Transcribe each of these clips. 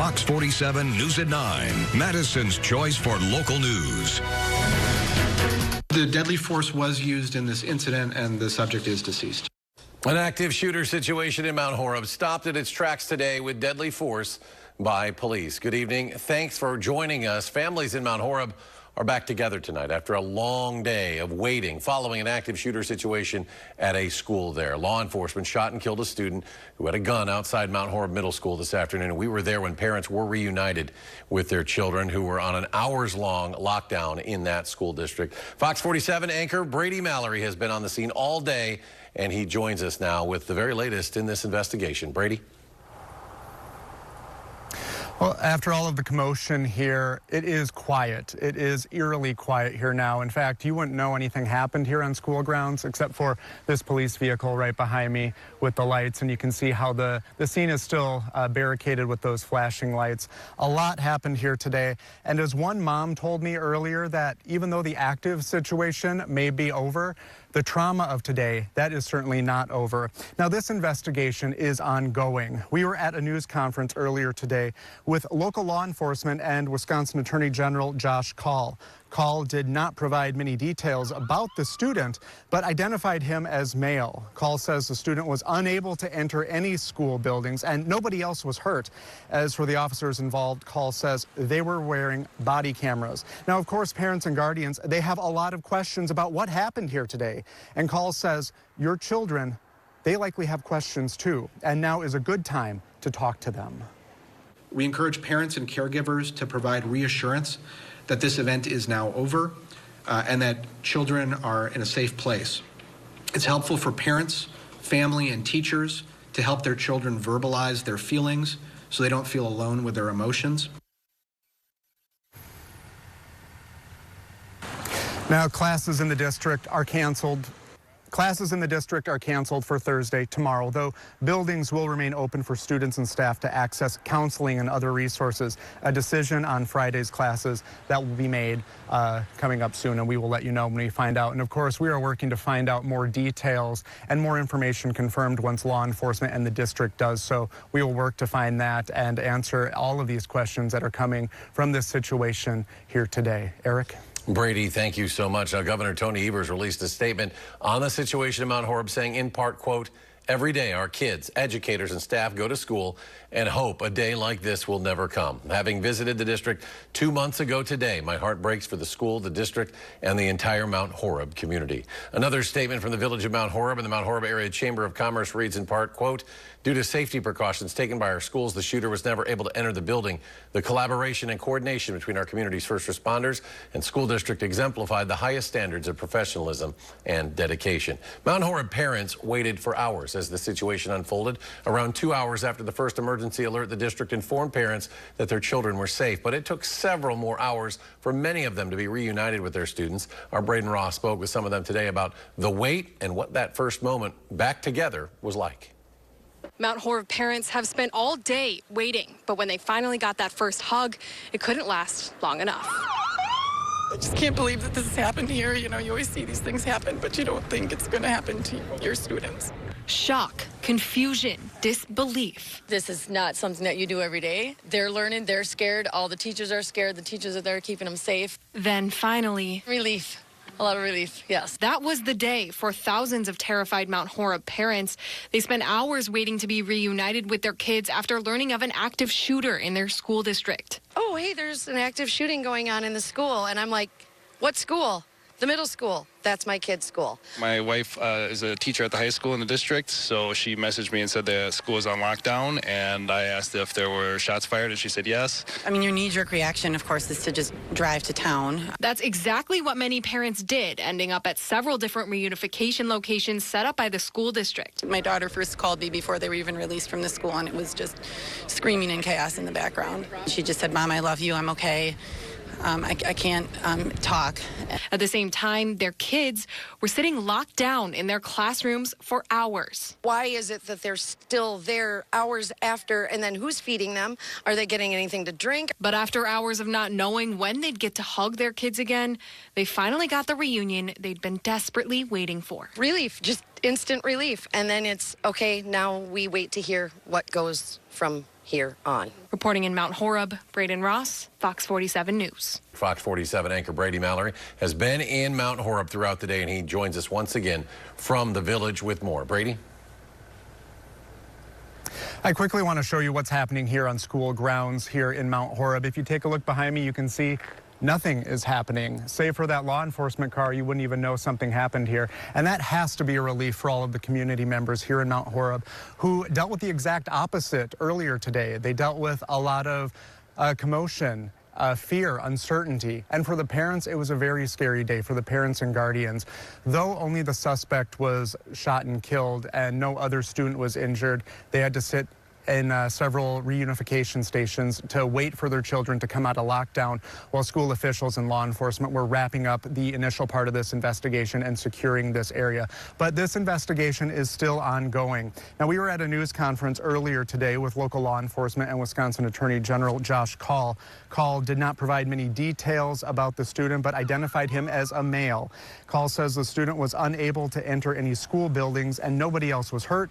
Fox 47 News at 9, Madison's choice for local news. The deadly force was used in this incident, and the subject is deceased. An active shooter situation in Mount Horeb stopped at its tracks today with deadly force by police. Good evening. Thanks for joining us. Families in Mount Horeb are back together tonight after a long day of waiting following an active shooter situation at a school there. Law enforcement shot and killed a student who had a gun outside Mount Horeb Middle School this afternoon. We were there when parents were reunited with their children who were on an hours-long lockdown in that school district. Fox 47 anchor Brady Mallory has been on the scene all day, and he joins us now with the very latest in this investigation. Brady? Well, after all of the commotion here, it is quiet. It is eerily quiet here now. In fact, you wouldn't know anything happened here on school grounds except for this police vehicle right behind me with the lights. And you can see how the scene is still barricaded with those flashing lights. A lot happened here today. And as one mom told me earlier, that even though the active situation may be over, the trauma of today, that is certainly not over. Now, this investigation is ongoing. We were at a news conference earlier today with local law enforcement and Wisconsin Attorney General Josh Kaul. Kaul did not provide many details about the student, but identified him as male. Kaul says the student was unable to enter any school buildings and nobody else was hurt. As for the officers involved, Kaul says they were wearing body cameras. Now, of course, parents and guardians, they have a lot of questions about what happened here today. And Kaul says your children, they likely have questions too. And now is a good time to talk to them. We encourage parents and caregivers to provide reassurance that this event is now over and that children are in a safe place. It's helpful for parents, family, and teachers to help their children verbalize their feelings so they don't feel alone with their emotions. Now, classes in the district are canceled. Classes in the district are canceled for Thursday, tomorrow, though buildings will remain open for students and staff to access counseling and other resources. A decision on Friday's classes that will be made coming up soon, and we will let you know when we find out. And of course, we are working to find out more details and more information confirmed once law enforcement and the district does so. We will work to find that and answer all of these questions that are coming from this situation here today. Eric? Brady, thank you so much. Now, Governor Tony Evers released a statement on the situation in Mount Horeb saying, in part, quote, "Every day our kids, educators, and staff go to school and hope a day like this will never come. Having visited the district 2 months ago today, my heart breaks for the school, the district, and the entire Mount Horeb community." Another statement from the village of Mount Horeb and the Mount Horeb Area Chamber of Commerce reads in part, quote, "Due to safety precautions taken by our schools, the shooter was never able to enter the building. The collaboration and coordination between our community's first responders and school district exemplified the highest standards of professionalism and dedication." Mount Horeb parents waited for hours as the situation unfolded. Around 2 hours after the first emergency alert, the district informed parents that their children were safe, but it took several more hours for many of them to be reunited with their students. Our Braden Ross spoke with some of them today about the wait and what that first moment back together was like. Mount Horeb parents have spent all day waiting, but when they finally got that first hug, it couldn't last long enough. I just can't believe that this has happened here. You know, you always see these things happen, but you don't think it's going to happen to your students. Shock, confusion, disbelief. This is not something that you do every day. They're learning, they're scared. All the teachers are scared. The teachers are there keeping them safe. Then finally, Relief. A lot of relief, yes. that was the day for thousands of terrified Mount Horeb parents. They spent hours waiting to be reunited with their kids after learning of an active shooter in their school district. Oh, hey, there's an active shooting going on in the school. And I'm like, what school? The middle school. That's my kid's school. My wife is a teacher at the high school in the district, so she messaged me and said the school is on lockdown, and I asked if there were shots fired, and she said yes. I mean, your knee-jerk reaction, of course, is to just drive to town. That's exactly what many parents did, ending up at several different reunification locations set up by the school district. My daughter first called me before they were even released from the school, and it was just screaming and chaos in the background. She just said, "Mom, I love you. I'm okay. I can't talk." At the same time, their kids were sitting locked down in their classrooms for hours. Why is it that they're still there hours after, and then who's feeding them? Are they getting anything to drink? But after hours of not knowing when they'd get to hug their kids again, they finally got the reunion they'd been desperately waiting for. Relief, just instant relief. And then it's, okay, now we wait to hear what goes from here on. Reporting in Mount Horeb, Braden Ross, Fox 47 News. Fox 47 anchor Brady Mallory has been in Mount Horeb throughout the day, and he joins us once again from the village with more. Brady? I quickly want to show you what's happening here on school grounds here in Mount Horeb. If you take a look behind me, you can see nothing is happening. Save for that law enforcement car, you wouldn't even know something happened here. And that has to be a relief for all of the community members here in Mount Horeb who dealt with the exact opposite earlier today. They dealt with a lot of commotion, fear, uncertainty. And for the parents, it was a very scary day for the parents and guardians. Though only the suspect was shot and killed and no other student was injured, they had to sit in several reunification stations to wait for their children to come out of lockdown while school officials and law enforcement were wrapping up the initial part of this investigation and securing this area. But this investigation is still ongoing. Now, we were at a news conference earlier today with local law enforcement and Wisconsin Attorney General Josh Kaul. Kaul did not provide many details about the student, but identified him as a male. Kaul says the student was unable to enter any school buildings and nobody else was hurt.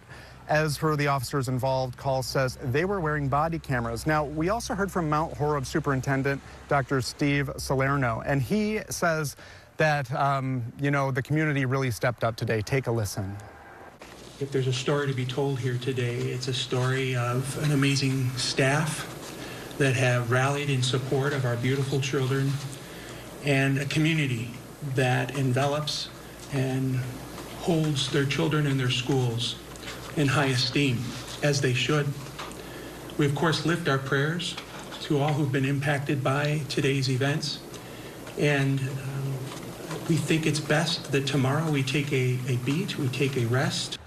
As for the officers involved, Kaul says they were wearing body cameras. Now, we also heard from Mount Horeb Superintendent Dr. Steve Salerno, and he says that, the community really stepped up today. Take a listen. If there's a story to be told here today, it's a story of an amazing staff that have rallied in support of our beautiful children and a community that envelops and holds their children and their schools in high esteem, as they should. We, of course, lift our prayers to all who've been impacted by today's events. And we think it's best that tomorrow we take a beat, we take a rest.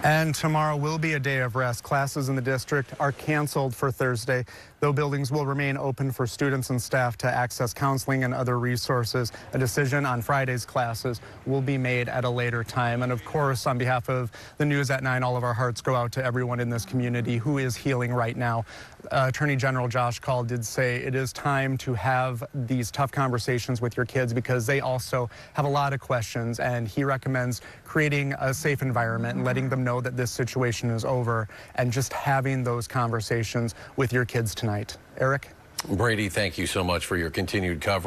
And tomorrow will be a day of rest. Classes in the district are canceled for Thursday, though buildings will remain open for students and staff to access counseling and other resources. A decision on Friday's classes will be made at a later time. And of course, on behalf of the News at 9, all of our hearts go out to everyone in this community who is healing right now. Attorney General Josh Kaul did say it is time to have these tough conversations with your kids because they also have a lot of questions, and he recommends creating a safe environment and letting them know that this situation is over and just having those conversations with your kids tonight. Eric? Brady, thank you so much for your continued coverage.